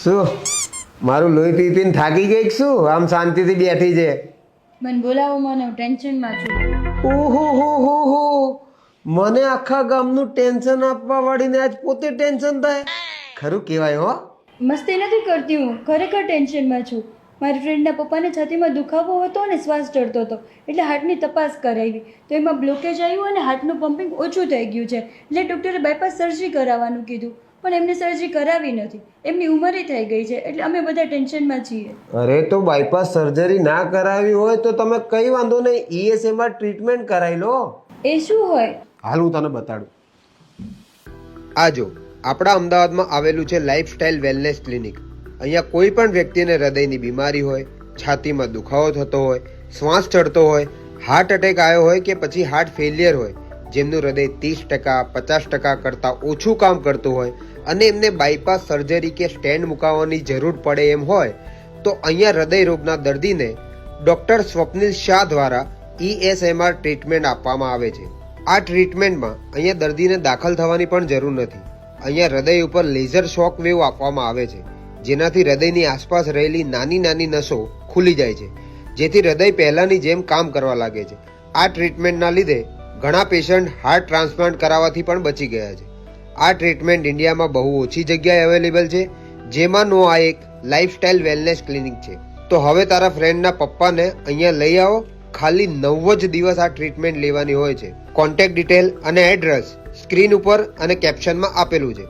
શું મારું લોહી પી પીને થાકી ગઈ કે શું? આમ શાંતિથી બેઠી છે. મને બોલાવો, મને હું ટેન્શનમાં છું. ઓહો હો હો હો, મને આખા ગામનું ટેન્શન આપવા વાળીને આજ પોતે ટેન્શન થાય. ખરું કહેવાય હો. મસ્તી નથી કરતી, હું ખરેખર ટેન્શનમાં છું. મારી ફ્રેન્ડના પપ્પાને છાતીમાં દુખાવો હતો અને શ્વાસ ચડતો હતો, એટલે હાર્ટની તપાસ કરાવી તો એમાં બ્લોકેજ આવ્યું અને હાર્ટનું પમ્પિંગ ઓછું થઈ ગયું છે. એટલે ડૉક્ટરે બાયપાસ સર્જરી કરાવવાનું કીધું, પણ એમને સર્જરી કરાવી નથી. એમની ઉંમરે થઈ ગઈ છે, એટલે અમે બધા ટેન્શનમાં છીએ. અરે તો બાયપાસ સર્જરી ના કરાવી હોય તો તમે કઈ વાંધો નહીં, ઈએસએમાં ટ્રીટમેન્ટ કરાવી લો. એ શું હોય? હાલ હું તને બતાડું. આ જો આપણા અમદાવાદમાં આવેલું છે લાઈફસ્ટાઈલ વેલનેસ ક્લિનિક. અહીંયા કોઈ પણ વ્યક્તિને હૃદયની બીમારી હોય, છાતીમાં દુખાવો થતો હોય, શ્વાસ ચડતો હોય, હાર્ટ એટેક આવ્યો હોય કે પછી હાર્ટ ફેલિયર હોય, જેમનું હૃદય 30%, 50% કરતાં ઓછું કામ કરતું હોય અને એમને બાયપાસ સર્જરી કે સ્ટેન્ડ મુકાવવાની જરૂર પડે એમ હોય, તો અહીંયા હૃદય રોગના દર્દીને ડૉક્ટર સ્વપ્નિલ શાહ દ્વારા ESMR ટ્રીટમેન્ટ આપવામાં આવે છે. આ ટ્રીટમેન્ટમાં અહીંયા દર્દીને દાખલ થવાની પણ જરૂર નથી. અહીંયા હૃદય ઉપર લેઝર શોક વેવ આપવામાં આવે છે, જેનાથી હૃદયની આસપાસ રહેલી નાની નાની નસો ખુલી જાય છે, જેથી હૃદય પહેલાંની જેમ કામ કરવા લાગે છે. આ ટ્રીટમેન્ટના લીધે ઘણા પેશન્ટ હાર્ટ ટ્રાન્સપ્લાન્ટ કરાવવાથી પણ બચી ગયા છે. આ ટ્રીટમેન્ટ ઇન્ડિયામાં બહુ ઓછી જગ્યાએ અવેલેબલ છે, જેમાંનો આ એક લાઈફસ્ટાઈલ વેલનેસ ક્લિનિક છે. તો હવે તારા ફ્રેન્ડના પપ્પાને અહીંયા લઈ આવો. ખાલી 9 જ દિવસ આ ટ્રીટમેન્ટ લેવાની હોય છે. કોન્ટેક્ટ ડિટેલ અને એડ્રેસ સ્ક્રીન ઉપર અને કેપ્શનમાં આપેલું છે.